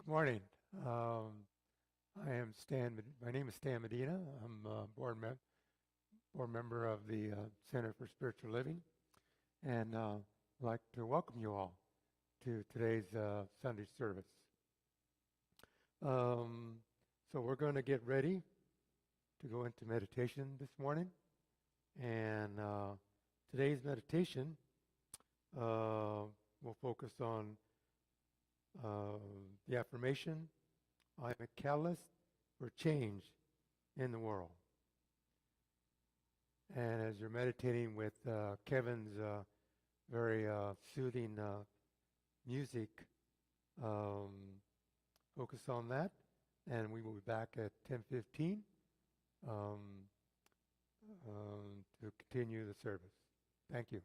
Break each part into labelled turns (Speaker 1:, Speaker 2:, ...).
Speaker 1: Good morning. I am Stan. My name is Stan Medina. I'm a board member of the Center for Spiritual Living, and I'd like to welcome you all to today's Sunday service. So we're going to get ready to go into meditation this morning, and today's meditation will focus on the affirmation, I am a catalyst for change in the world. And as you're meditating with Kevin's very soothing music, focus on that, and we will be back at 10:15 to continue the service. Thank you.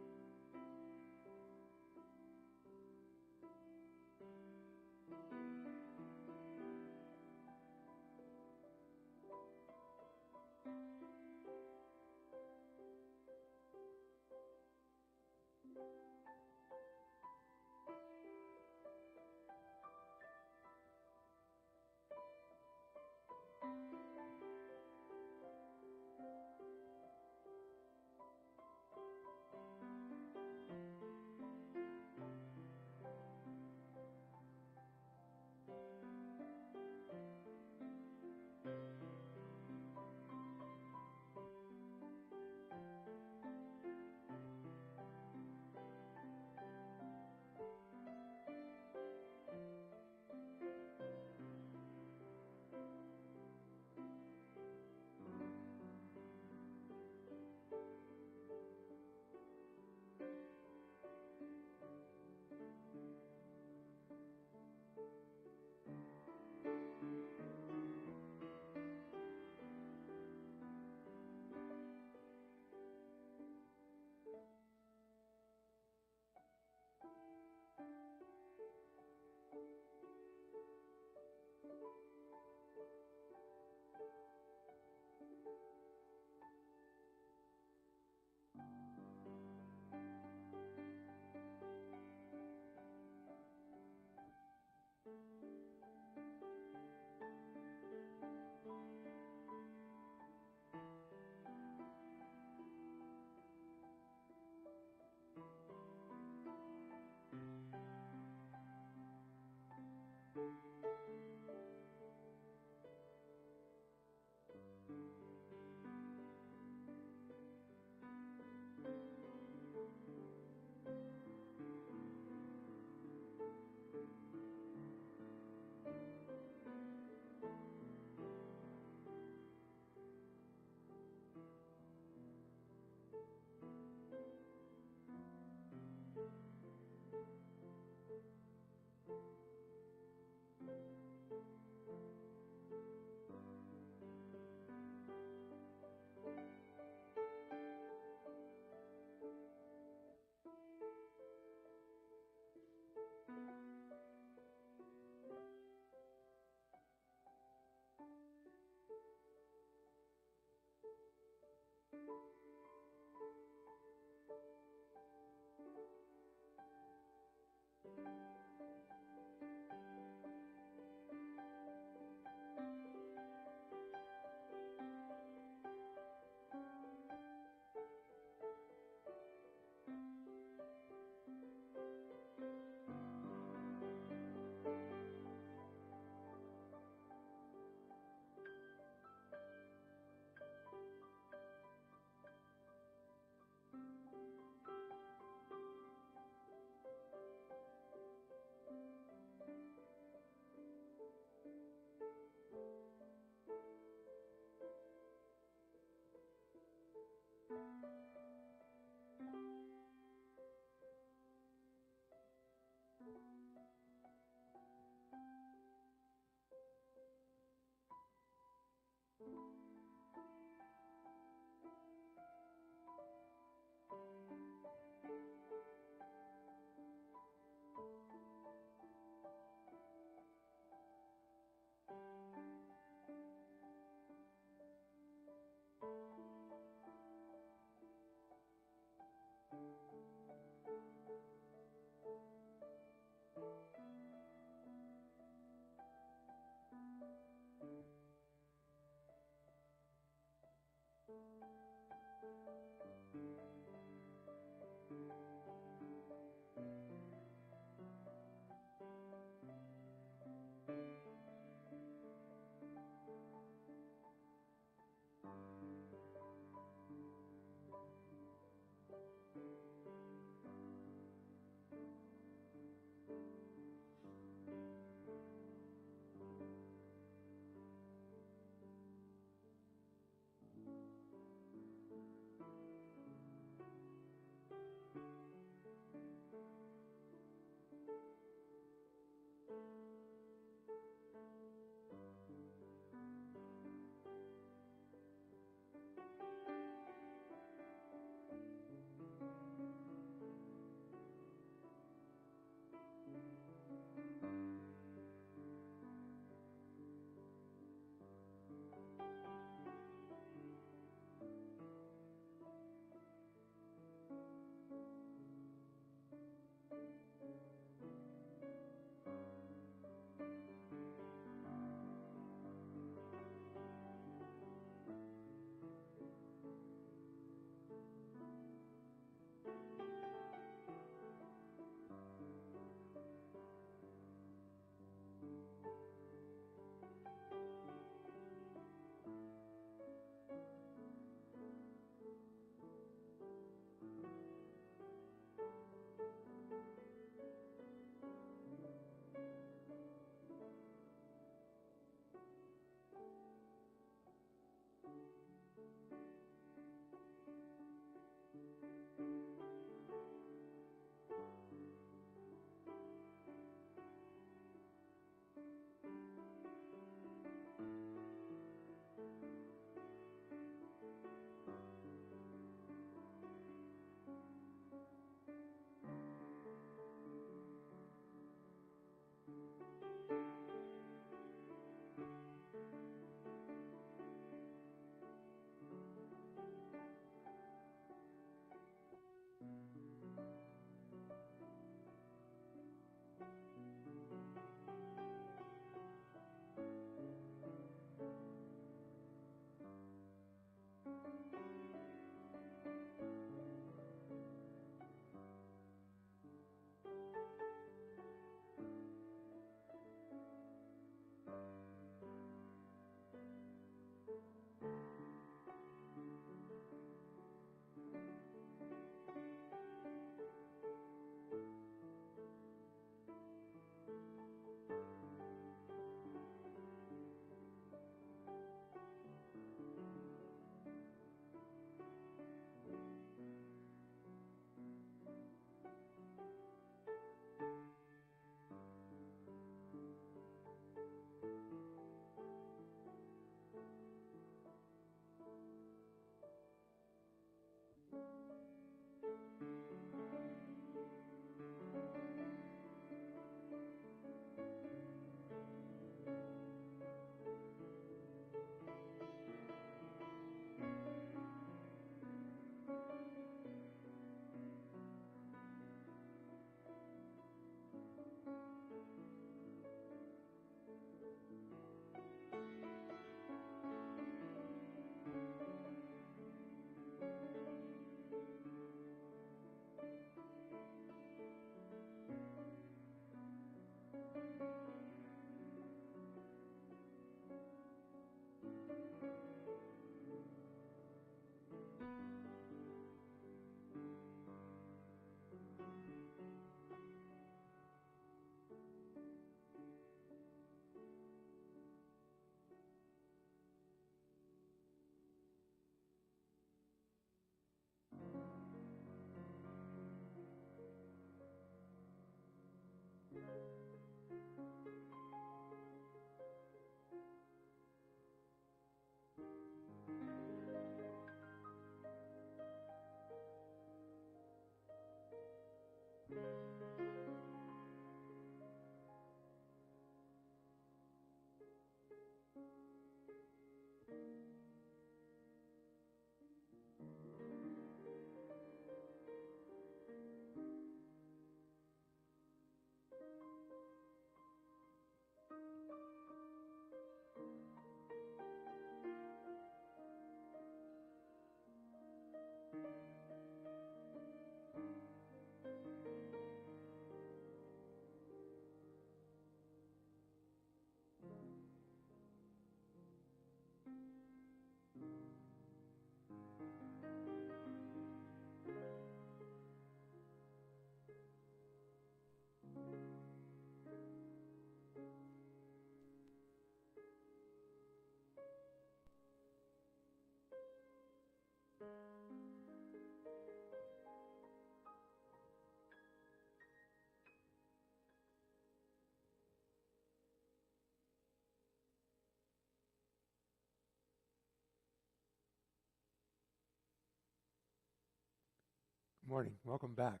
Speaker 1: Good morning. Welcome back.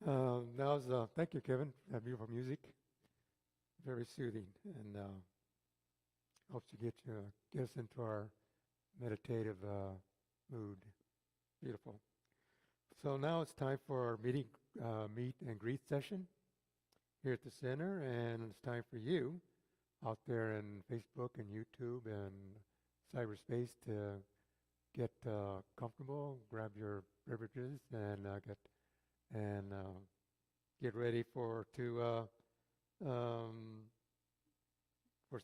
Speaker 1: Thank you, Kevin. That beautiful music, very soothing, and helps to get us into our meditative mood. Beautiful. So now it's time for our meet and greet session here at the center, and it's time for you out there in Facebook and YouTube and cyberspace to get comfortable, grab your beverages, and get ready for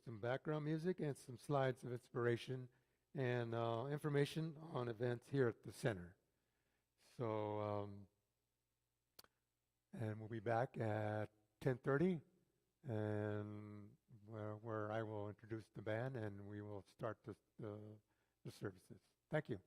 Speaker 1: some background music and some slides of inspiration and information on events here at the center. So, and we'll be back at 10:30, and where I will introduce the band and we will start the services. Thank you.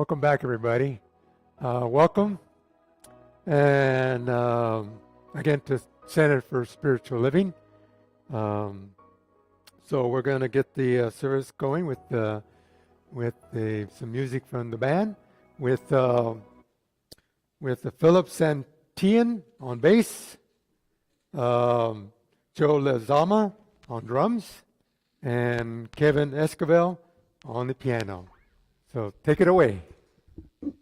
Speaker 1: Welcome back, everybody. Welcome. And again, to Center for Spiritual Living. So we're going to get the service going with some music from the band, with the Philip Santian on bass, Joe Lezama on drums, and Kevin Esquivel on the piano. So take it away.
Speaker 2: All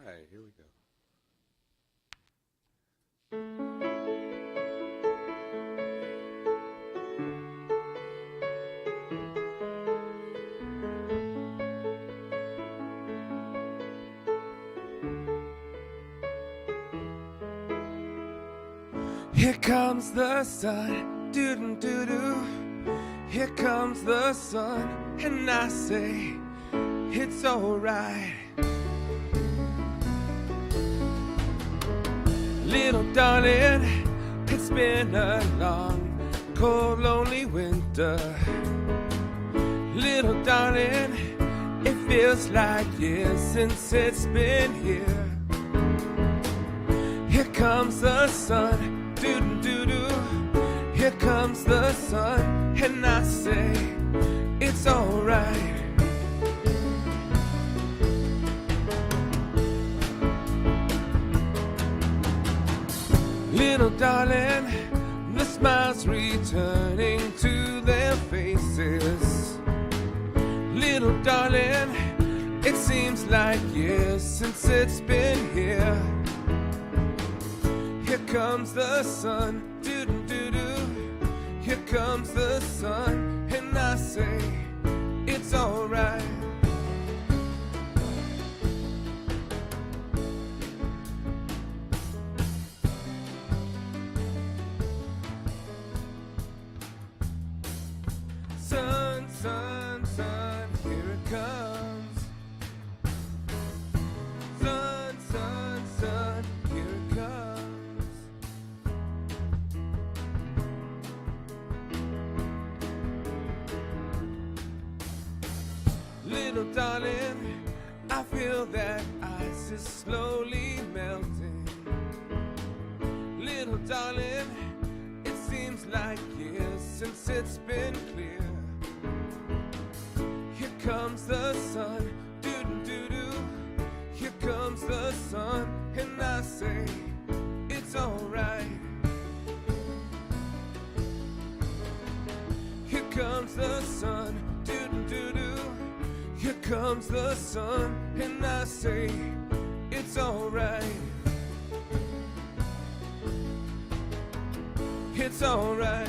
Speaker 2: right, here we go. Here comes the sun, doo-doo-doo-doo. Here comes the sun, and I say, it's alright. Little darling, it's been a long, cold, lonely winter. Little darling, it feels like years since it's been here. Here comes the sun, doo-doo-doo-doo. Here comes the sun, and I say, it's alright. Little darling, the smiles returning to their faces. Little darling, it seems like years since it's been here. Here comes the sun, doo-doo-doo-doo. Here comes the sun, and I say, it's alright. Sun, sun, sun, here it comes. Sun, sun, sun, here it comes. Little darling, I feel that ice is slowly melting. Little darling, it seems like years since it's been clear. Here comes the sun, doo-doo-doo-doo. Here comes the sun, and I say, it's alright. Here comes the sun, doo-doo-doo-doo. Here comes the sun, and I say, it's alright. It's alright.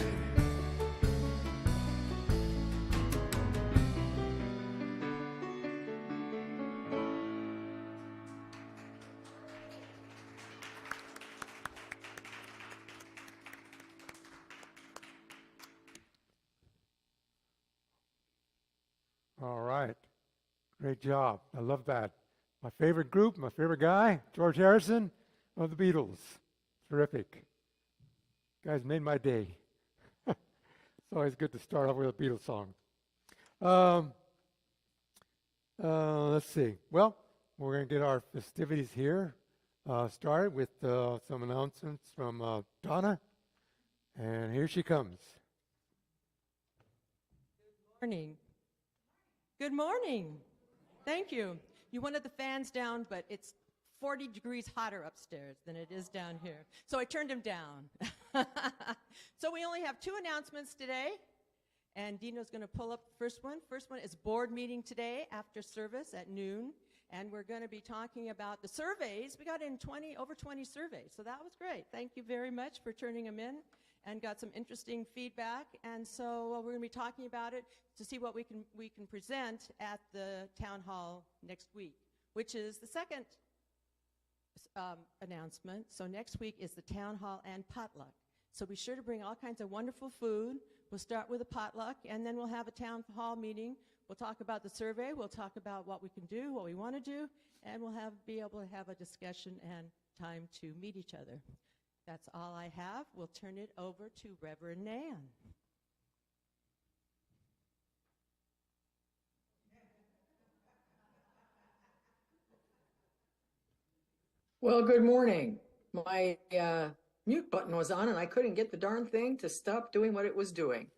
Speaker 1: All right. Great job. I love that. My favorite group, my favorite guy, George Harrison of the Beatles. Terrific. Guys made my day. It's always good to start off with a Beatles song. Let's see. Well, we're going to get our festivities here started with some announcements from Donna. And here she comes.
Speaker 3: Good morning. Good morning. Thank you. You wanted the fans down, but it's 40 degrees hotter upstairs than it is down here. So I turned them down. So we only have 2 announcements today, and Dino's going to pull up the first one. First one is board meeting today after service at noon, and we're going to be talking about the surveys. We got in over 20 surveys, so that was great. Thank you very much for turning them in, and got some interesting feedback. And so we're going to be talking about it to see what we can present at the town hall next week, which is the second announcement. So next week is the town hall and potluck. So be sure to bring all kinds of wonderful food. We'll start with a potluck, and then we'll have a town hall meeting. We'll talk about the survey. We'll talk about what we can do, what we want to do, and we'll be able to have a discussion and time to meet each other. That's all I have. We'll turn it over to Reverend Nan.
Speaker 4: Well, good morning. My mute button was on and I couldn't get the darn thing to stop doing what it was doing.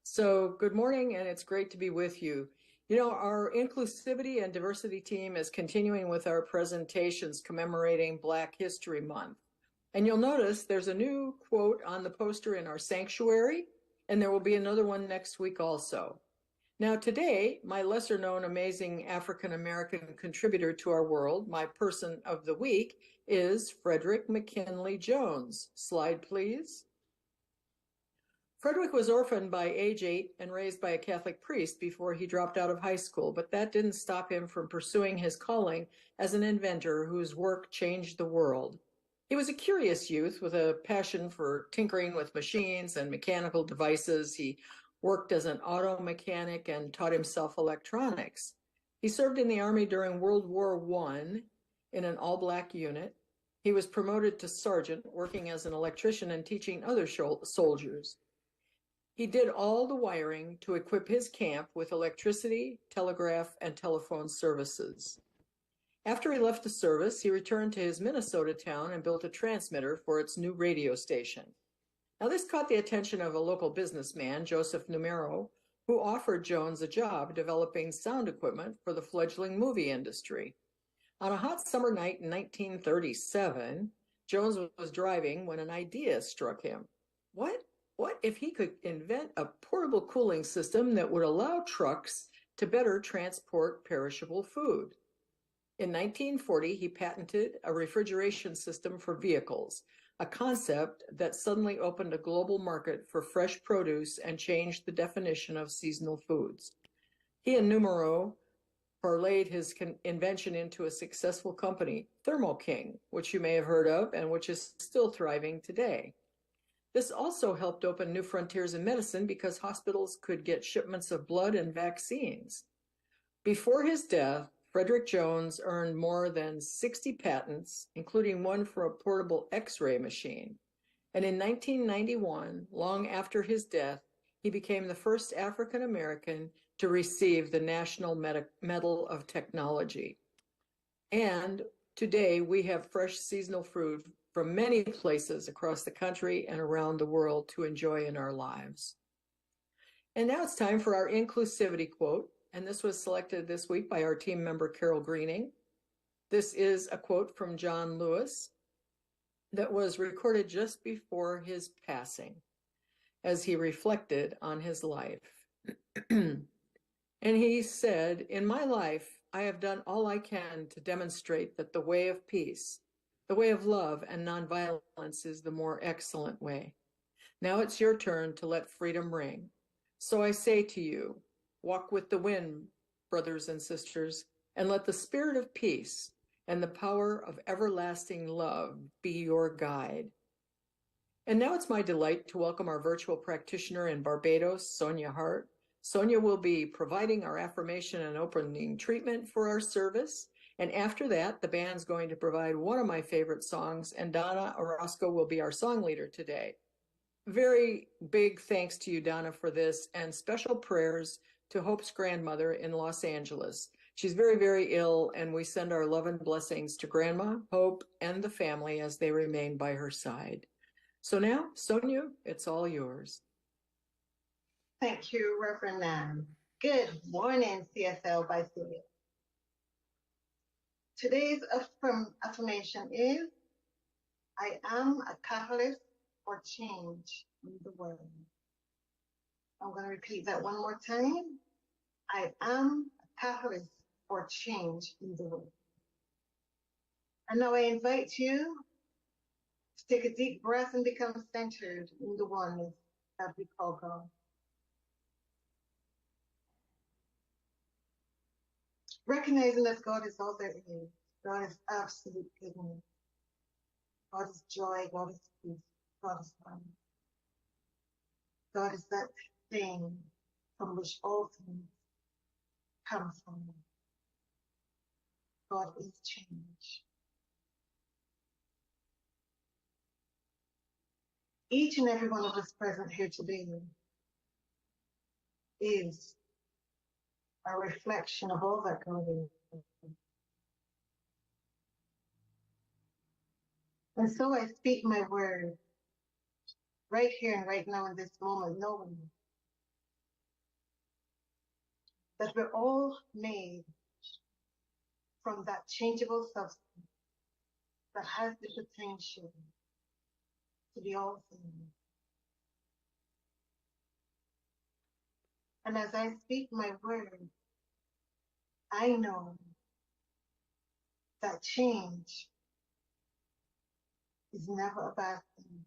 Speaker 4: So good morning, and it's great to be with you. You know, our inclusivity and diversity team is continuing with our presentations commemorating Black History Month. And you'll notice there's a new quote on the poster in our sanctuary, and there will be another one next week also. Now, today, my lesser known amazing African American contributor to our world, my person of the week, is Frederick McKinley Jones. Slide, please. Frederick was orphaned by age 8 and raised by a Catholic priest before he dropped out of high school, but that didn't stop him from pursuing his calling as an inventor whose work changed the world. He was a curious youth with a passion for tinkering with machines and mechanical devices. He worked as an auto mechanic and taught himself electronics. He served in the Army during World War I in an all-black unit. He was promoted to sergeant, working as an electrician and teaching other soldiers. He did all the wiring to equip his camp with electricity, telegraph, and telephone services. After he left the service, he returned to his Minnesota town and built a transmitter for its new radio station. Now, this caught the attention of a local businessman, Joseph Numero, who offered Jones a job developing sound equipment for the fledgling movie industry. On a hot summer night in 1937, Jones was driving when an idea struck him. What if he could invent a portable cooling system that would allow trucks to better transport perishable food? In 1940, he patented a refrigeration system for vehicles, a concept that suddenly opened a global market for fresh produce and changed the definition of seasonal foods. He and Numero parlayed his invention into a successful company, Thermo King, which you may have heard of and which is still thriving today. This also helped open new frontiers in medicine because hospitals could get shipments of blood and vaccines. Before his death, Frederick Jones earned more than 60 patents, including one for a portable X-ray machine. And in 1991, long after his death, he became the first African American to receive the National Medal of Technology. And today we have fresh seasonal fruit from many places across the country and around the world to enjoy in our lives. And now it's time for our inclusivity quote, and this was selected this week by our team member, Carol Greening. This is a quote from John Lewis that was recorded just before his passing as he reflected on his life. And he said, "In my life, I have done all I can to demonstrate that the way of peace, the way of love and nonviolence is the more excellent way. Now it's your turn to let freedom ring. So I say to you, walk with the wind, brothers and sisters, and let the spirit of peace and the power of everlasting love be your guide." And now it's my delight to welcome our virtual practitioner in Barbados, Sonia Hart. Sonia will be providing our affirmation and opening treatment for our service. And after that, the band's going to provide one of my favorite songs, and Donna Orozco will be our song leader today. Very big thanks to you, Donna, for this, and special prayers to Hope's grandmother in Los Angeles. She's very, very ill, and we send our love and blessings to Grandma, Hope, and the family as they remain by her side. So now, Sonia, it's all yours.
Speaker 5: Thank you, Reverend Nan. Good morning, CSL Visalia. Today's affirmation is, I am a catalyst for change in the world. I'm going to repeat that one more time. I am a catalyst for change in the world. And now I invite you to take a deep breath and become centered in the oneness that we call God. Recognizing that God is all there is. God is absolute goodness. God is joy. God is peace. God is love. God is that thing from which all things come from. God is change. Each and every one of us present here today is a reflection of all that God is. And so I speak my word right here and right now in this moment, knowing that we're all made from that changeable substance that has the potential to be all things. And as I speak my word, I know that change is never a bad thing.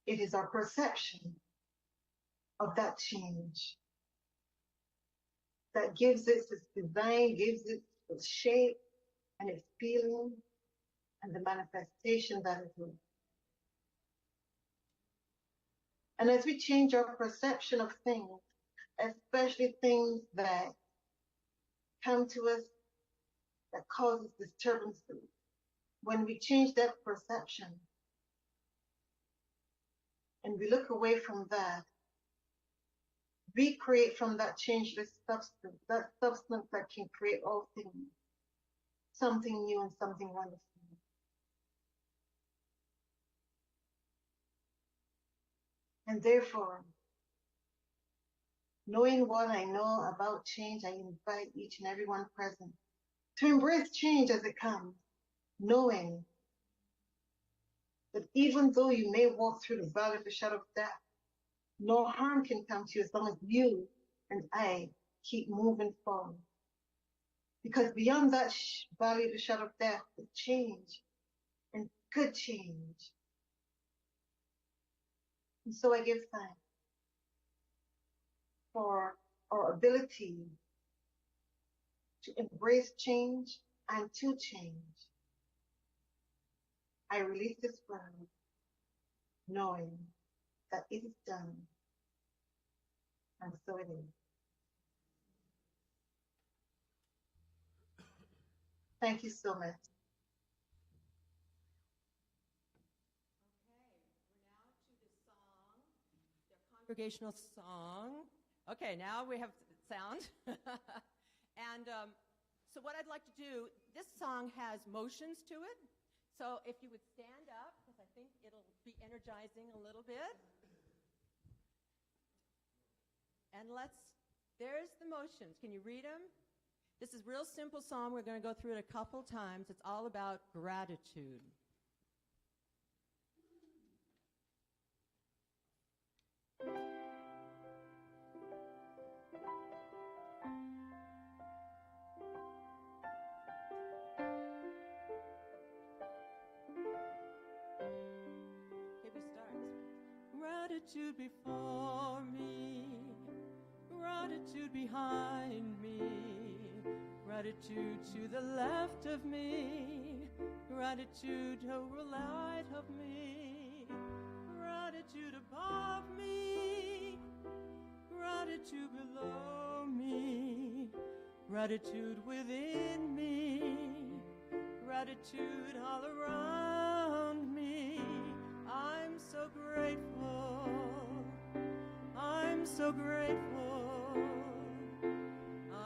Speaker 5: It is our perception of that change that gives it its design, gives it its shape and its feeling and the manifestation that it is. And as we change our perception of things, especially things that come to us that causes disturbances, when we change that perception and we look away from that, we create from that changeless substance that can create all things, something new and something wonderful. And therefore, knowing what I know about change, I invite each and everyone present to embrace change as it comes, knowing that even though you may walk through the valley of the shadow of death, no harm can come to you as long as you and I keep moving forward. Because beyond that valley of the shadow of death is change, and good change. And so I give thanks for our ability to embrace change and to change. I release this word knowing that it is done, and so it is. Thank you so much.
Speaker 3: Congregational song. Okay, now we have sound. And so what I'd like to do, this song has motions to it. So if you would stand up, because I think it'll be energizing a little bit. And there's the motions. Can you read them? This is a real simple song. We're going to go through it a couple times. It's all about gratitude. Gratitude before me, gratitude behind me, gratitude to the left of me, gratitude over the right of me, gratitude above me, gratitude below me, gratitude within me, gratitude all around me. I'm so grateful, I'm so grateful,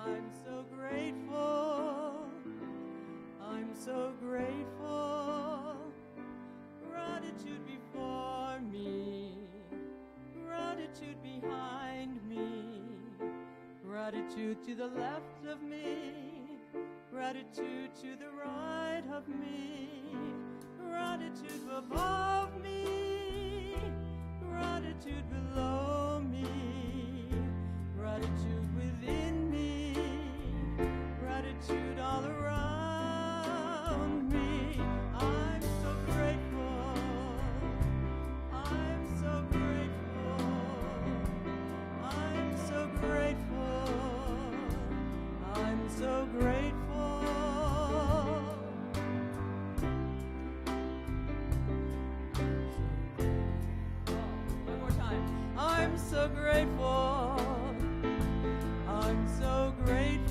Speaker 3: I'm so grateful, I'm so grateful. Gratitude before me, gratitude behind me, gratitude to the left of me, gratitude to the right of me, gratitude above me, gratitude below me, gratitude within me, gratitude all around me. I'm so grateful, I'm so grateful, I'm so grateful, I'm so grateful. I'm so grateful, I'm so grateful.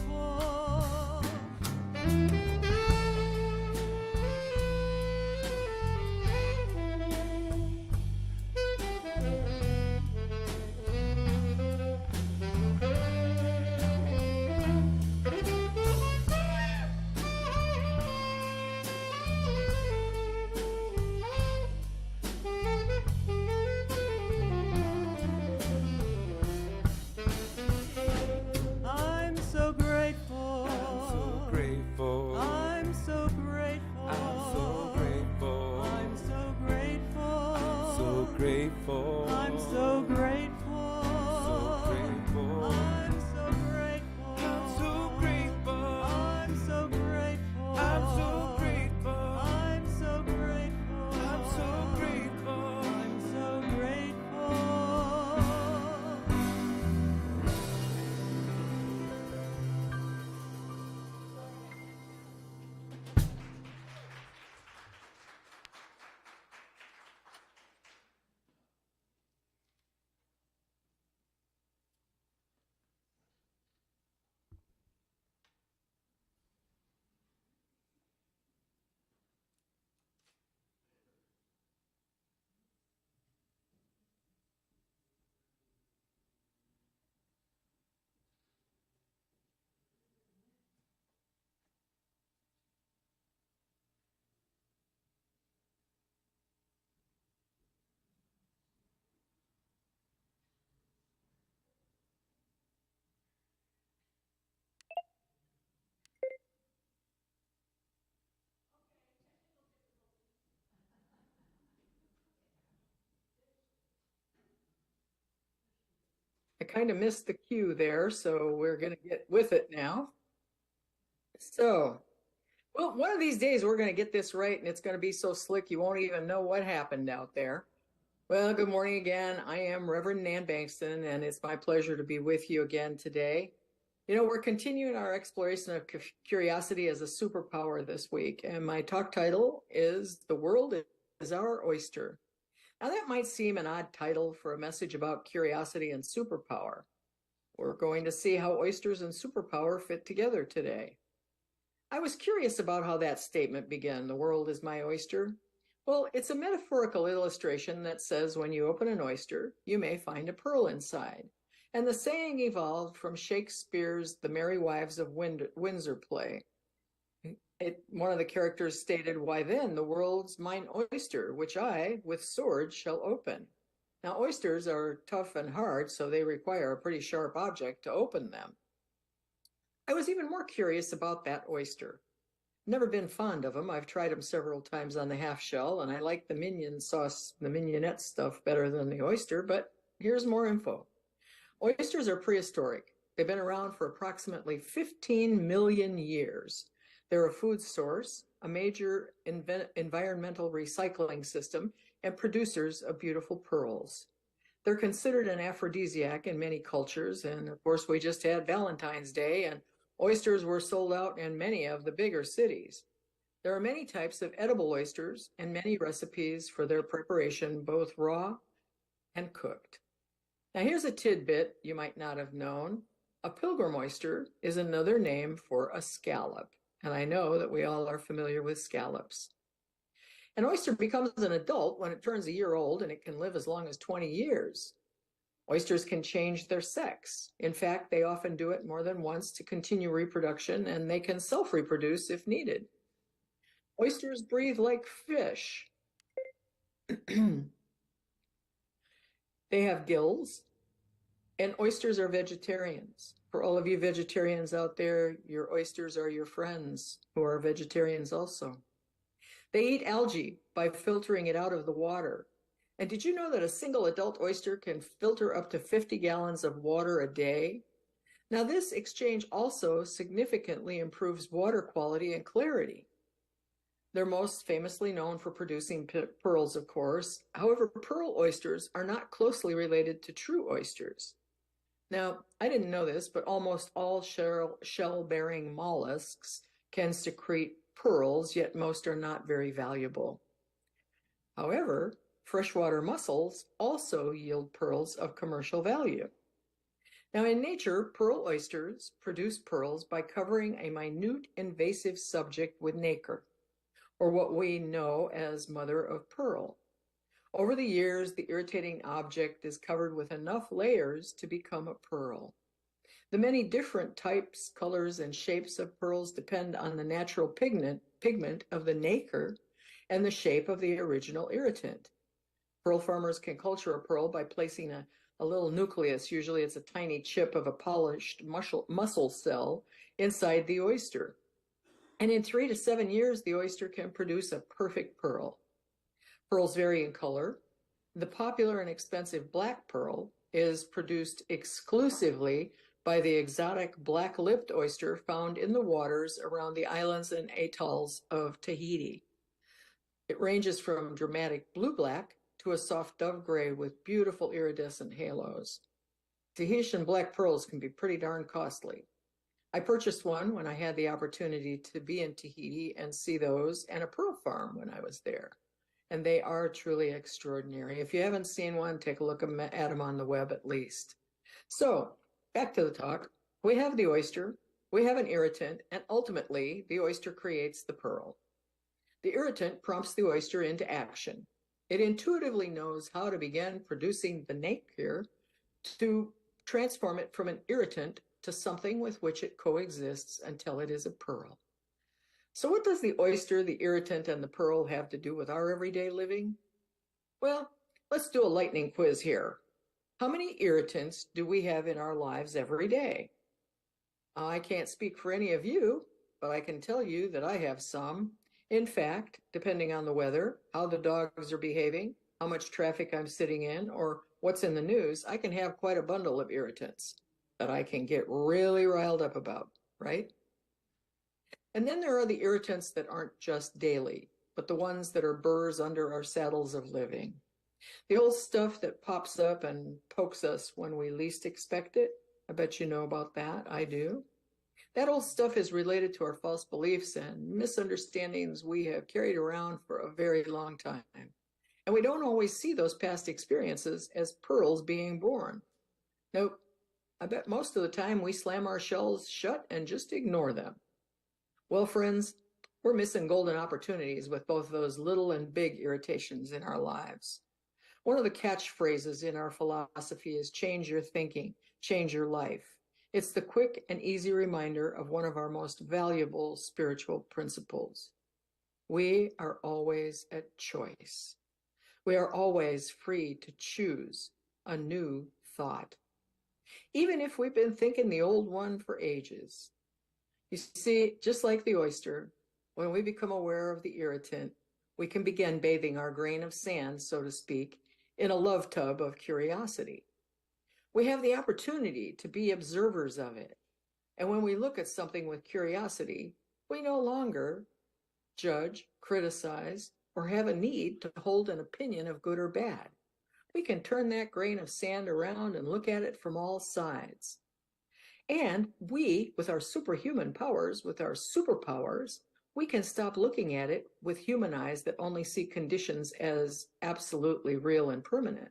Speaker 2: grateful.
Speaker 6: I'm so grateful.
Speaker 2: So grateful.
Speaker 6: I'm so grateful.
Speaker 2: I'm so grateful.
Speaker 6: I'm so grateful.
Speaker 2: I'm so grateful.
Speaker 6: I'm so grateful.
Speaker 2: I'm so grateful.
Speaker 6: I'm so grateful.
Speaker 4: I kind of missed the cue there, so we're going to get with it now. So, well, one of these days we're going to get this right, and it's going to be so slick you won't even know what happened out there. Well, good morning again. I am Reverend Nan Bankston, and it's my pleasure to be with you again today. You know, we're continuing our exploration of curiosity as a superpower this week, and my talk title is The World is Our Oyster. Now, that might seem an odd title for a message about curiosity and superpower. We're going to see how oysters and superpower fit together today. I was curious about how that statement began, the world is my oyster. Well, it's a metaphorical illustration that says when you open an oyster, you may find a pearl inside. And the saying evolved from Shakespeare's The Merry Wives of Windsor play. One of the characters stated, "Why then, the world's mine oyster, which I, with sword, shall open." Now, oysters are tough and hard, so they require a pretty sharp object to open them. I was even more curious about that oyster. Never been fond of them. I've tried them several times on the half shell, and I like the mignon sauce, the mignonette stuff better than the oyster, but here's more info. Oysters are prehistoric. They've been around for approximately 15 million years. They're a food source, a major environmental recycling system, and producers of beautiful pearls. They're considered an aphrodisiac in many cultures, and of course we just had Valentine's Day, and oysters were sold out in many of the bigger cities. There are many types of edible oysters and many recipes for their preparation, both raw and cooked. Now here's a tidbit you might not have known. A pilgrim oyster is another name for a scallop. And I know that we all are familiar with scallops. An oyster becomes an adult when it turns a year old, and it can live as long as 20 years. Oysters can change their sex. In fact, they often do it more than once to continue reproduction, and they can self-reproduce if needed. Oysters breathe like fish. They have gills, and oysters are vegetarians. For all of you vegetarians out there, your oysters are your friends who are vegetarians also. They eat algae by filtering it out of the water. And did you know that a single adult oyster can filter up to 50 gallons of water a day? Now, this exchange also significantly improves water quality and clarity. They're most famously known for producing pearls, of course. However, pearl oysters are not closely related to true oysters. Now, I didn't know this, but almost all shell-bearing mollusks can secrete pearls, yet most are not very valuable. However, freshwater mussels also yield pearls of commercial value. Now, in nature, pearl oysters produce pearls by covering a minute invasive subject with nacre, or what we know as mother of pearl. Over the years, the irritating object is covered with enough layers to become a pearl. The many different types, colors, and shapes of pearls depend on the natural pigment of the nacre and the shape of the original irritant. Pearl farmers can culture a pearl by placing a little nucleus, usually it's a tiny chip of a polished mussel cell, inside the oyster. And in 3 to 7 years, the oyster can produce a perfect pearl. Pearls vary in color. The popular and expensive black pearl is produced exclusively by the exotic black-lipped oyster found in the waters around the islands and atolls of Tahiti. It ranges from dramatic blue-black to a soft dove gray with beautiful iridescent halos. Tahitian black pearls can be pretty darn costly. I purchased one when I had the opportunity to be in Tahiti and see those and a pearl farm when I was there. And they are truly extraordinary. If you haven't seen one, take a look at them on the web at least. So, back to the talk. We have the oyster, we have an irritant, and ultimately, the oyster creates the pearl. The irritant prompts the oyster into action. It intuitively knows how to begin producing the nacre to transform it from an irritant to something with which it coexists until it is a pearl. So what does the oyster, the irritant, and the pearl have to do with our everyday living? Well, let's do a lightning quiz here. How many irritants do we have in our lives every day? I can't speak for any of you, but I can tell you that I have some. In fact, depending on the weather, how the dogs are behaving, how much traffic I'm sitting in, or what's in the news, I can have quite a bundle of irritants that I can get really riled up about, right? And then there are the irritants that aren't just daily, but the ones that are burrs under our saddles of living. The old stuff that pops up and pokes us when we least expect it. I bet you know about that. I do. That old stuff is related to our false beliefs and misunderstandings we have carried around for a very long time. And we don't always see those past experiences as pearls being born. Nope. I bet most of the time we slam our shells shut and just ignore them. Well, friends, we're missing golden opportunities with both those little and big irritations in our lives. One of the catchphrases in our philosophy is change your thinking, change your life. It's the quick and easy reminder of one of our most valuable spiritual principles. We are always at choice. We are always free to choose a new thought, even if we've been thinking the old one for ages. You see, just like the oyster, when we become aware of the irritant, we can begin bathing our grain of sand, so to speak, in a love tub of curiosity. We have the opportunity to be observers of it. And when we look at something with curiosity, we no longer judge, criticize, or have a need to hold an opinion of good or bad. We can turn that grain of sand around and look at it from all sides. And we, with our superhuman powers, with our superpowers, we can stop looking at it with human eyes that only see conditions as absolutely real and permanent.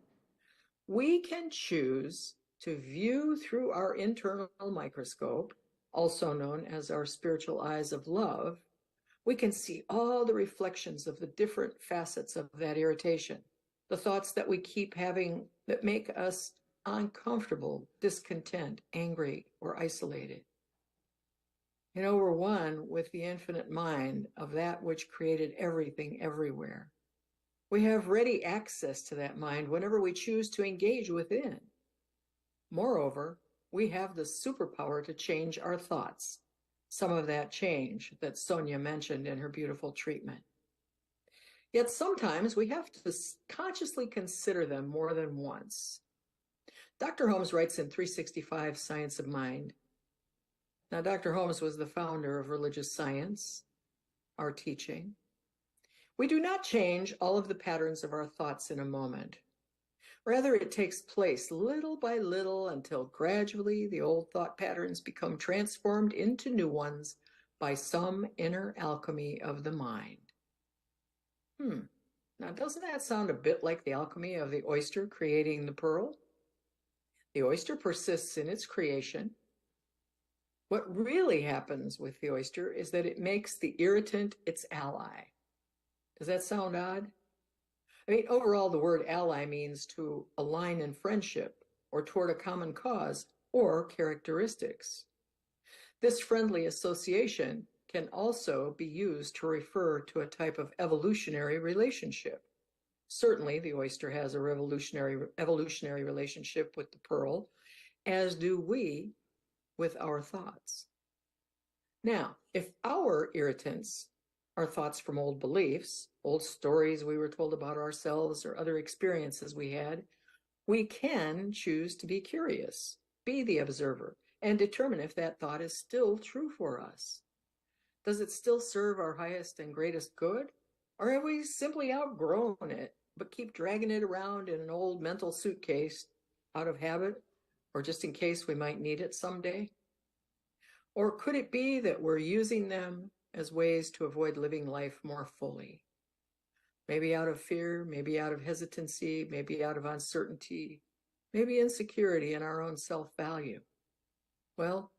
Speaker 4: We can choose to view through our internal microscope, also known as our spiritual eyes of love. We can see all the reflections of the different facets of that irritation, the thoughts that we keep having that make us uncomfortable, discontent, angry, or isolated. You know, we're one with the infinite mind of that which created everything everywhere. We have ready access to that mind whenever we choose to engage within. Moreover, we have the superpower to change our thoughts, some of that change that Sonia mentioned in her beautiful treatment. Yet sometimes we have to consciously consider them more than once. Dr. Holmes writes in 365 Science of Mind. Now, Dr. Holmes was the founder of religious science, our teaching. We do not change all of the patterns of our thoughts in a moment. Rather, it takes place little by little until gradually the old thought patterns become transformed into new ones by some inner alchemy of the mind. Now, doesn't that sound a bit like the alchemy of the oyster creating the pearl? The oyster persists in its creation. What really happens with the oyster is that it makes the irritant its ally. Does that sound odd? I mean, overall, the word ally means to align in friendship or toward a common cause or characteristics. This friendly association can also be used to refer to a type of evolutionary relationship. Certainly, the oyster has a evolutionary relationship with the pearl, as do we with our thoughts. Now, if our irritants our thoughts from old beliefs, old stories we were told about ourselves, or other experiences we had, we can choose to be curious, be the observer, and determine if that thought is still true for us. Does it still serve our highest and greatest good? Or have we simply outgrown it, but keep dragging it around in an old mental suitcase out of habit, or just in case we might need it someday? Or could it be that we're using them as ways to avoid living life more fully? Maybe out of fear, maybe out of hesitancy, maybe out of uncertainty, maybe insecurity in our own self-value. Well,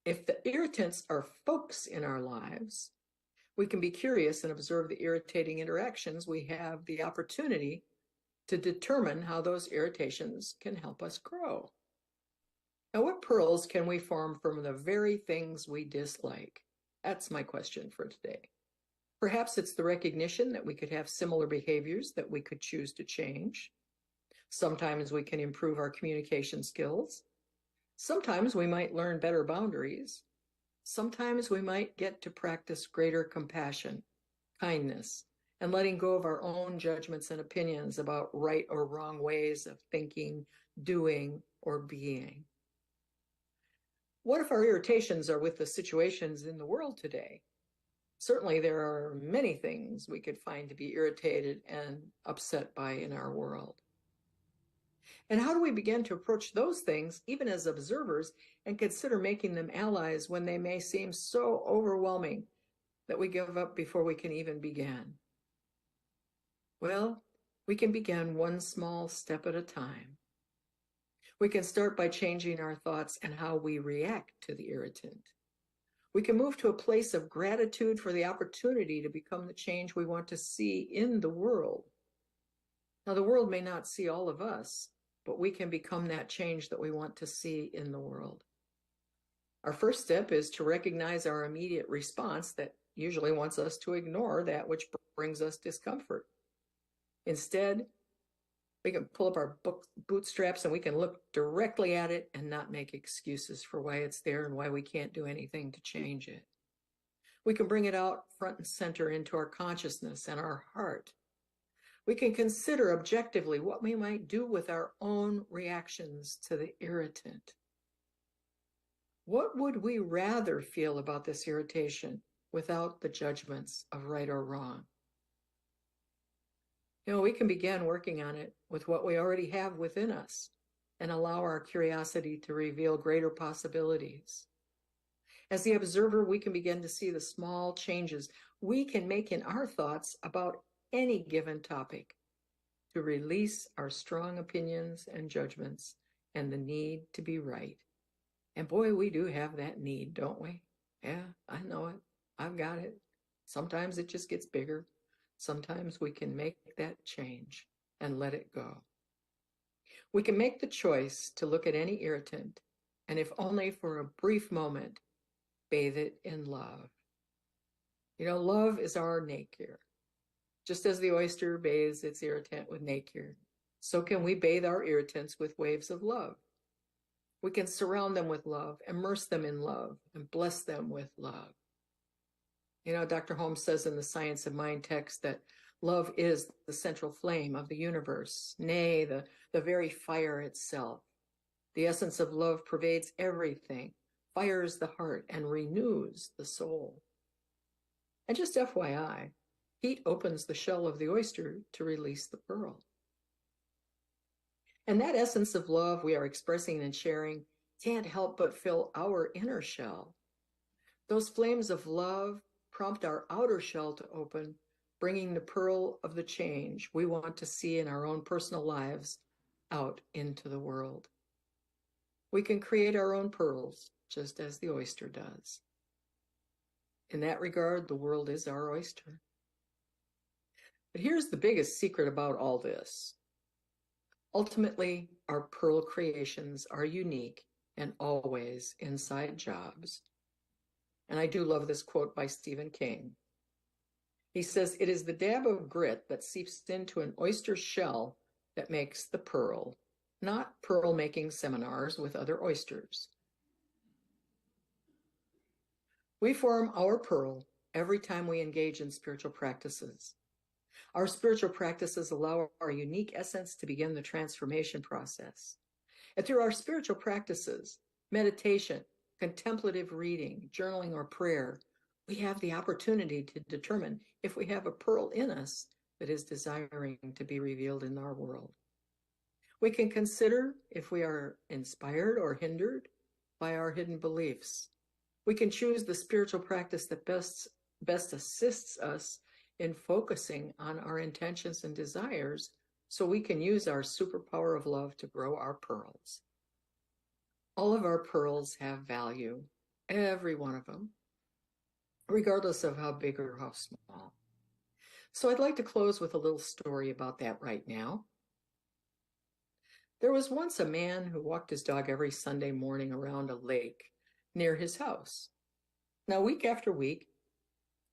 Speaker 4: if the irritants are folks in our lives, we can be curious and observe the irritating interactions. We have the opportunity to determine how those irritations can help us grow. Now, what pearls can we form from the very things we dislike? That's my question for today. Perhaps it's the recognition that we could have similar behaviors that we could choose to change. Sometimes we can improve our communication skills. Sometimes we might learn better boundaries. Sometimes we might get to practice greater compassion, kindness, and letting go of our own judgments and opinions about right or wrong ways of thinking, doing, or being. What if our irritations are with the situations in the world today? Certainly there are many things we could find to be irritated and upset by in our world. And how do we begin to approach those things, even as observers, and consider making them allies when they may seem so overwhelming that we give up before we can even begin? Well, we can begin one small step at a time. We can start by changing our thoughts and how we react to the irritant. We can move to a place of gratitude for the opportunity to become the change we want to see in the world. Now, the world may not see all of us, but we can become that change that we want to see in the world. Our first step is to recognize our immediate response that usually wants us to ignore that which brings us discomfort. Instead, we can pull up our bootstraps and we can look directly at it and not make excuses for why it's there and why we can't do anything to change it. We can bring it out front and center into our consciousness and our heart. We can consider objectively what we might do with our own reactions to the irritant. What would we rather feel about this irritation without the judgments of right or wrong? We can begin working on it with what we already have within us and allow our curiosity to reveal greater possibilities. As the observer, we can begin to see the small changes we can make in our thoughts about any given topic to release our strong opinions and judgments and the need to be right. And boy, we do have that need, don't we? Yeah, I know it. I've got it. Sometimes it just gets bigger. Sometimes we can make that change and let it go. We can make the choice to look at any irritant, and if only for a brief moment, bathe it in love. Love is our nacre. Just as the oyster bathes its irritant with nacre, so can we bathe our irritants with waves of love. We can surround them with love, immerse them in love, and bless them with love. Dr. Holmes says in the Science of Mind text that love is the central flame of the universe, nay, the very fire itself. The essence of love pervades everything, fires the heart, and renews the soul. And just FYI, heat opens the shell of the oyster to release the pearl. And that essence of love we are expressing and sharing can't help but fill our inner shell. Those flames of love prompt our outer shell to open, bringing the pearl of the change we want to see in our own personal lives out into the world. We can create our own pearls, just as the oyster does. In that regard, the world is our oyster. But here's the biggest secret about all this. Ultimately, our pearl creations are unique and always inside jobs. And I do love this quote by Stephen King. He says, "It is the dab of grit that seeps into an oyster shell that makes the pearl, not pearl-making seminars with other oysters." We form our pearl every time we engage in spiritual practices. Our spiritual practices allow our unique essence to begin the transformation process. And through our spiritual practices, meditation, contemplative reading, journaling, or prayer, we have the opportunity to determine if we have a pearl in us that is desiring to be revealed in our world. We can consider if we are inspired or hindered by our hidden beliefs. We can choose the spiritual practice that best assists us in focusing on our intentions and desires so we can use our superpower of love to grow our pearls. All of our pearls have value, every one of them, regardless of how big or how small. So I'd like to close with a little story about that right now. There was once a man who walked his dog every Sunday morning around a lake near his house. Now, week after week,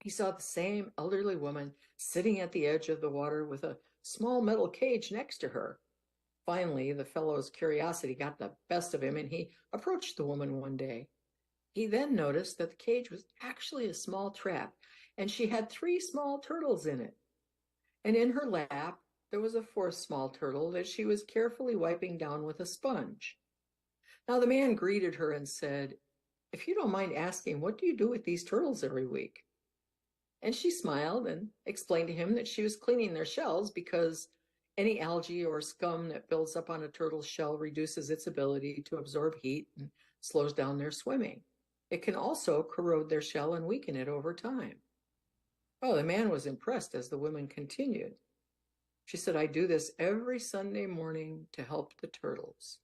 Speaker 4: he saw the same elderly woman sitting at the edge of the water with a small metal cage next to her. Finally, the fellow's curiosity got the best of him, and he approached the woman one day. He then noticed that the cage was actually a small trap, and she had 3 small turtles in it. And in her lap, there was a 4th small turtle that she was carefully wiping down with a sponge. Now, the man greeted her and said, "If you don't mind asking, what do you do with these turtles every week?" And she smiled and explained to him that she was cleaning their shells because any algae or scum that builds up on a turtle's shell reduces its ability to absorb heat and slows down their swimming. It can also corrode their shell and weaken it over time. Oh, the man was impressed as the woman continued. She said, "I do this every Sunday morning to help the turtles."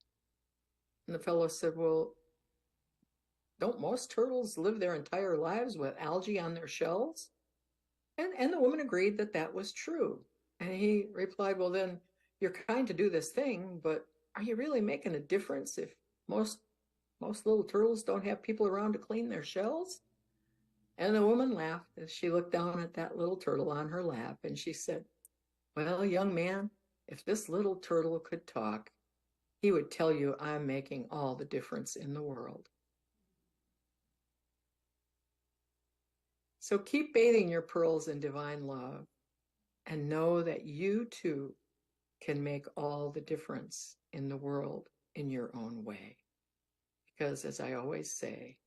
Speaker 4: And the fellow said, "Well, don't most turtles live their entire lives with algae on their shells?" And the woman agreed that that was true. And he replied, "Well, then you're kind to do this thing, but are you really making a difference if most little turtles don't have people around to clean their shells?" And the woman laughed as she looked down at that little turtle on her lap, and she said, "Well, young man, if this little turtle could talk, he would tell you I'm making all the difference in the world." So keep bathing your pearls in divine love and know that you too can make all the difference in the world in your own way. Because as I always say,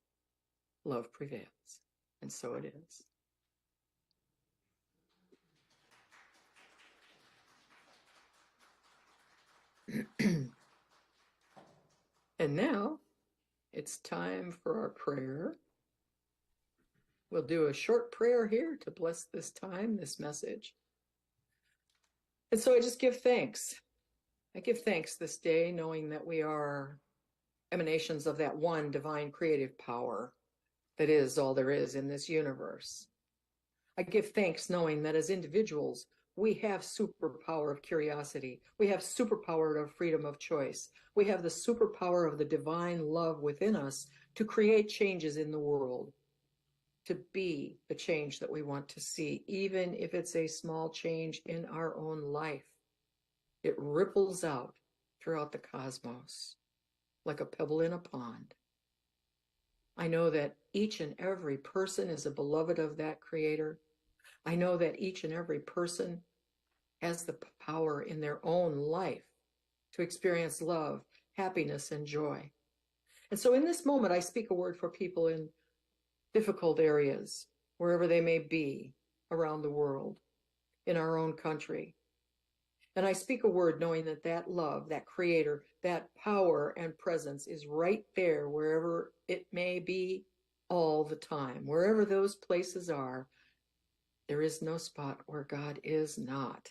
Speaker 4: love prevails. And so it is. And now it's time for our prayer. We'll do a short prayer here to bless this time, this message. And so I just give thanks. I give thanks this day, knowing that we are emanations of that one divine creative power that is all there is in this universe. I give thanks knowing that as individuals, we have superpower of curiosity. We have superpower of freedom of choice. We have the superpower of the divine love within us to create changes in the world, to be the change that we want to see, even if it's a small change in our own life. It ripples out throughout the cosmos like a pebble in a pond. I know that each and every person is a beloved of that Creator. I know that each and every person has the power in their own life to experience love, happiness, and joy. And so in this moment, I speak a word for people in difficult areas, wherever they may be around the world, in our own country. And I speak a word knowing that that love, that Creator, that power and presence is right there wherever it may be all the time. Wherever those places are, there is no spot where God is not.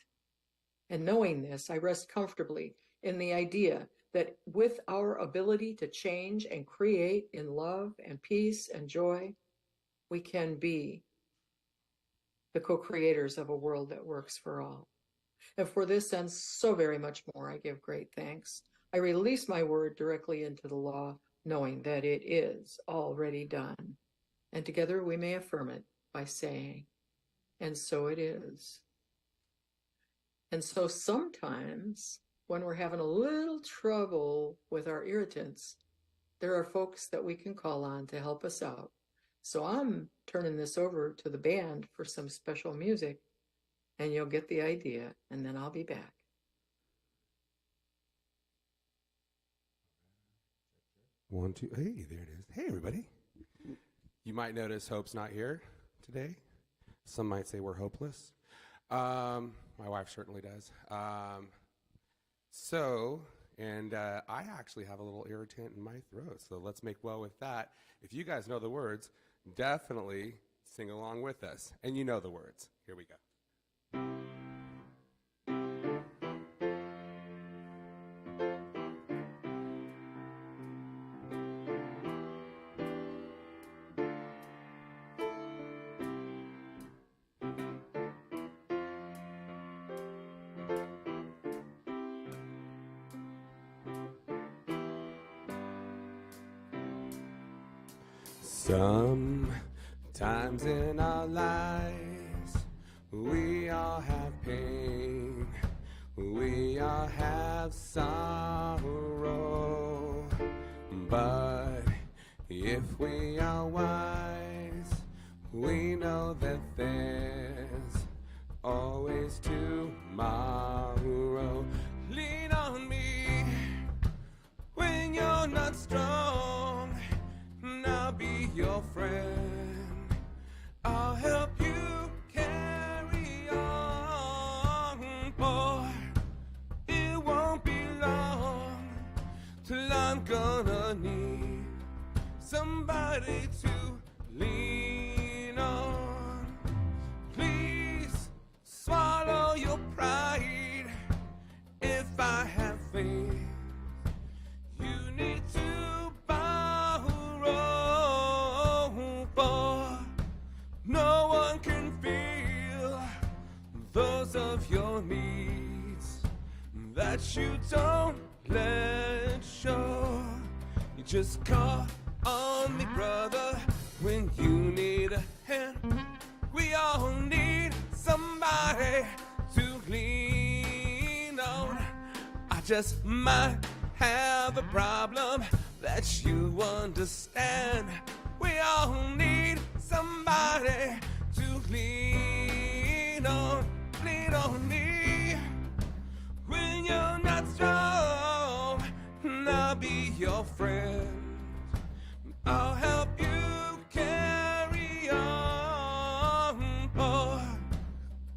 Speaker 4: And knowing this, I rest comfortably in the idea that with our ability to change and create in love and peace and joy, we can be the co-creators of a world that works for all. And for this and so very much more, I give great thanks. I release my word directly into the law, knowing that it is already done. And together we may affirm it by saying, and so it is. And so sometimes when we're having a little trouble with our irritants, there are folks that we can call on to help us out. So I'm turning this over to the band for some special music, and you'll get the idea, and then I'll be back.
Speaker 7: One, two, hey, there it is. Hey, everybody. You might notice Hope's not here today. Some might say we're hopeless. My wife certainly does. I actually have a little irritant in my throat, so let's make well with that. If you guys know the words, definitely sing along with us. And you know the words. Here we go. Sometimes in our lives, we all have pain, we all have sorrow, but if we are wise, we know that there's always tomorrow. Lean on me when you're not strong, and I'll be your friend. I'll help you carry on, boy. It won't be long till I'm gonna need somebody to lean on. Please swallow your pride. If I have faith, you need to borrow, for no one can feel those of your needs that you don't let show. You just call on me, brother, when you need a hand. We all need somebody to lean on. I just might have a problem that you understand. We all need somebody to lean on. Lean on me when you're not strong, and I'll be your friend. I'll help you carry on, boy.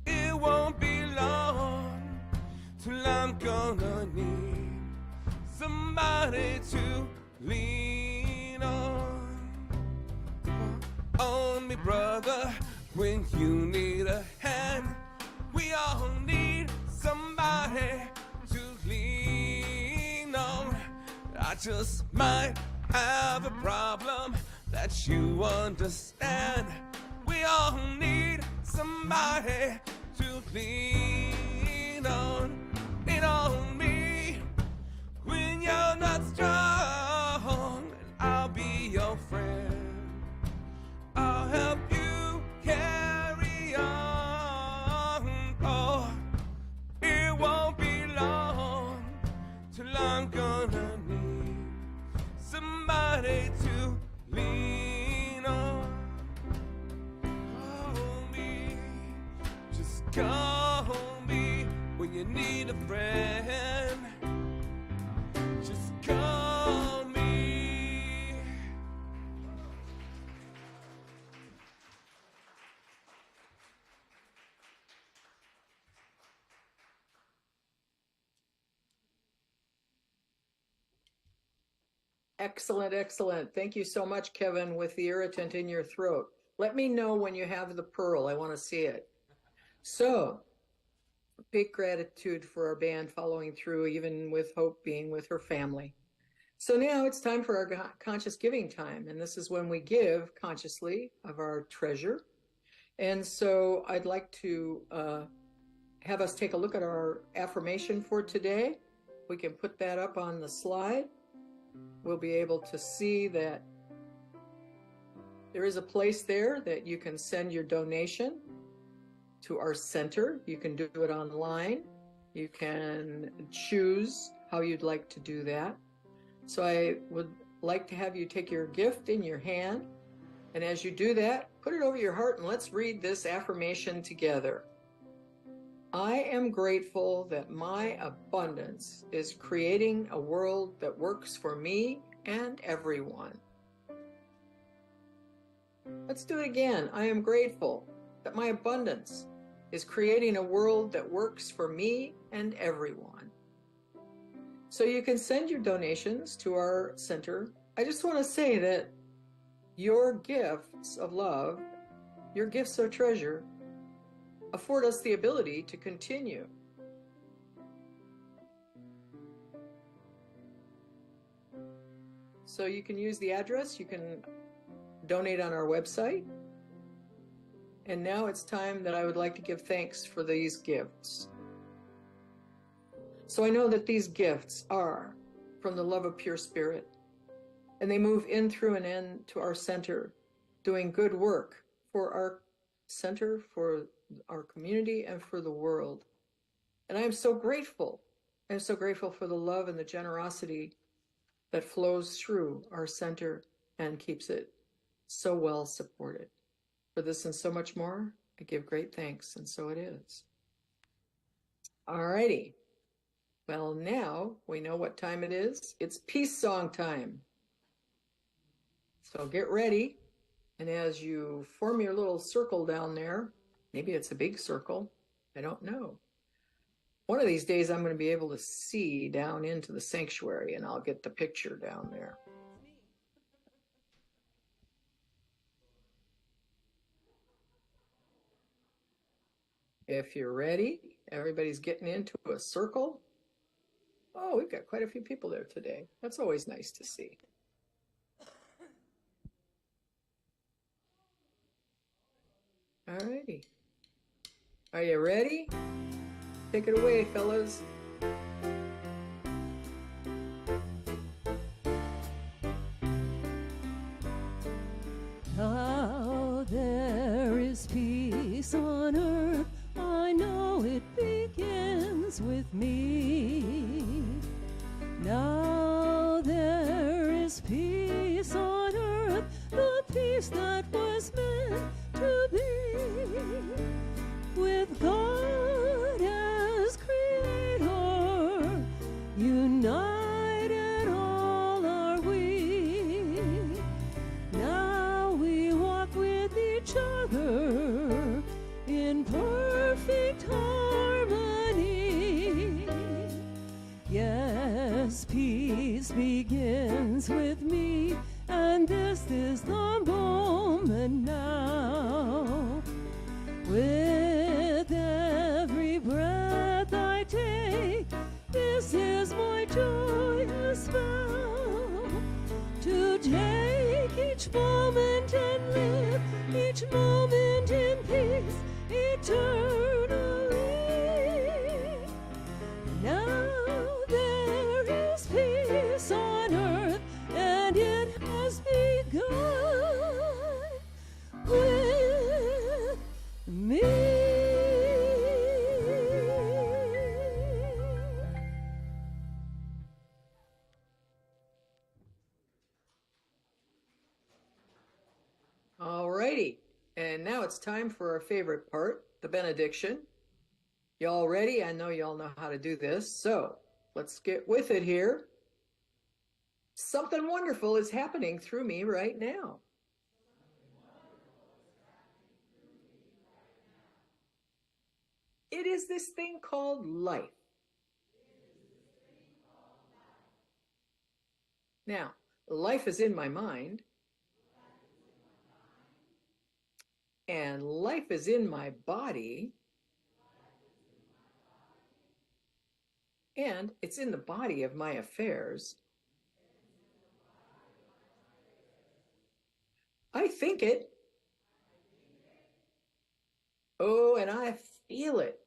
Speaker 7: It won't be long till I'm gonna need somebody to lean on me, brother, when you need a hand. We all need somebody to lean on. I just might have a problem that you understand. We all need somebody to lean on. Lean on me when you're not strong, and I'll be your friend. I'll help you carry on. Oh, it won't be long till I'm gonna need somebody to lean on. Call me, just call me when you need a friend. Just call me.
Speaker 4: Excellent, excellent. Thank you so much, Kevin, with the irritant in your throat. Let me know when you have the pearl. I want to see it. So, big gratitude for our band following through, even with Hope being with her family. So now it's time for our conscious giving time, and this is when we give consciously of our treasure. And so I'd like to have us take a look at our affirmation for today. We can put that up on the slide. We'll be able to see that there is a place there that you can send your donation to our center. You can do it online. You can choose how you'd like to do that. So I would like to have you take your gift in your hand And as you do that, put it over your heart and let's read this affirmation together. I am grateful that my abundance is creating a world that works for me and everyone. Let's do it again. I am grateful that my abundance is creating a world that works for me and everyone. So you can send your donations to our center. I just want to say that your gifts of love, your gifts of treasure, afford us the ability to continue. So you can use the address, you can donate on our website. And now it's time that I would like to give thanks for these gifts. So I know that these gifts are from the love of pure spirit, and they move in through and in to our center, doing good work for our center, for our community, and for the world. And I am so grateful. I am so grateful for the love and the generosity that flows through our center and keeps it so well supported. For this and so much more, I give great thanks, and so it is. All righty. Well, now we know what time it is. It's peace song time. So get ready. And as you form your little circle down there, maybe it's a big circle, I don't know. One of these days I'm going to be able to see down into the sanctuary and I'll get the picture down there. If you're ready, everybody's getting into a circle. Oh, we've got quite a few people there today. That's always nice to see. All righty. Are you ready? Take it away, fellas.
Speaker 6: Now there is peace on earth. I know it begins with me. Now there is peace on earth, the peace that was meant to be. With God as creator, united all are we. Now we walk with each other in perfect harmony. Yes, peace begins with me, and this is the moment now. With every breath I take, this is my joyous vow, to take each moment and live each moment in peace eternally. Now there is peace on earth, and it has begun with me.
Speaker 4: All righty. And now it's time for our favorite part, the benediction. Y'all ready? I know y'all know how to do this. So let's get with it here. Something wonderful is happening through me right now. It is this thing called life. Now, life is in my mind, and life is in my body, and it's in the body of my affairs. I think it. Oh, and I feel it.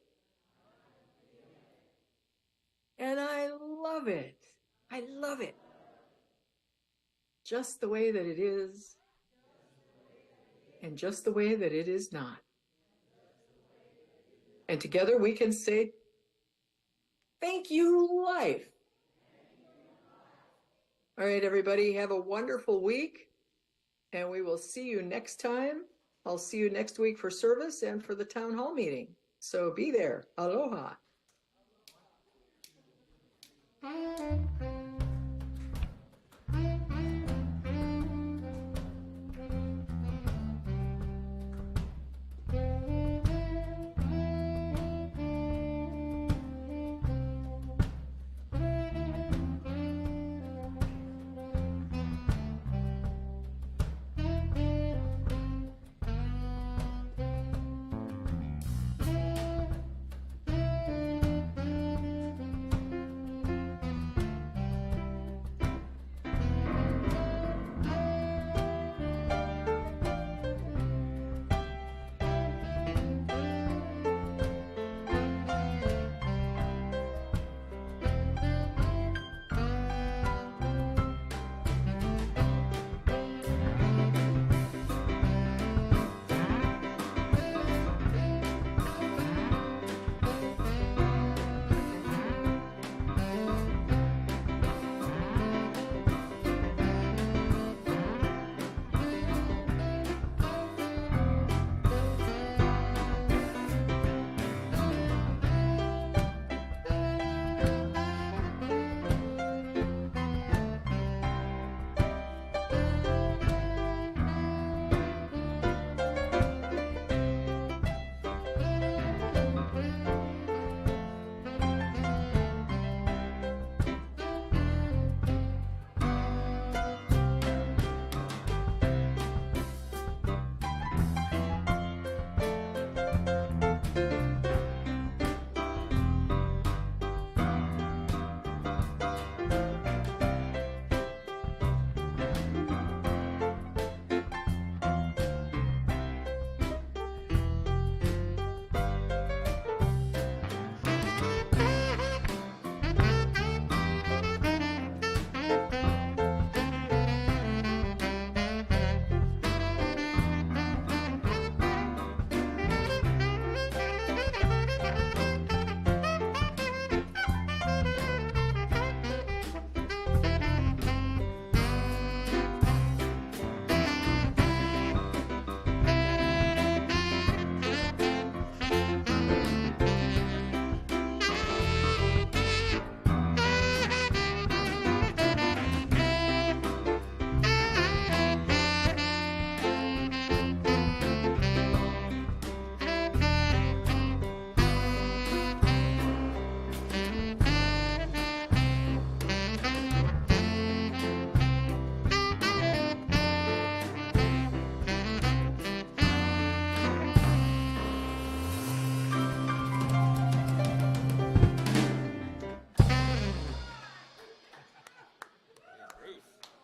Speaker 4: And I love it. I love it. Just the way that it is, and just the way that it is not. And together we can say, thank you, life. All right, everybody, have a wonderful week. And we will see you next time. I'll see you next week for service and for the town hall meeting. So be there. Aloha.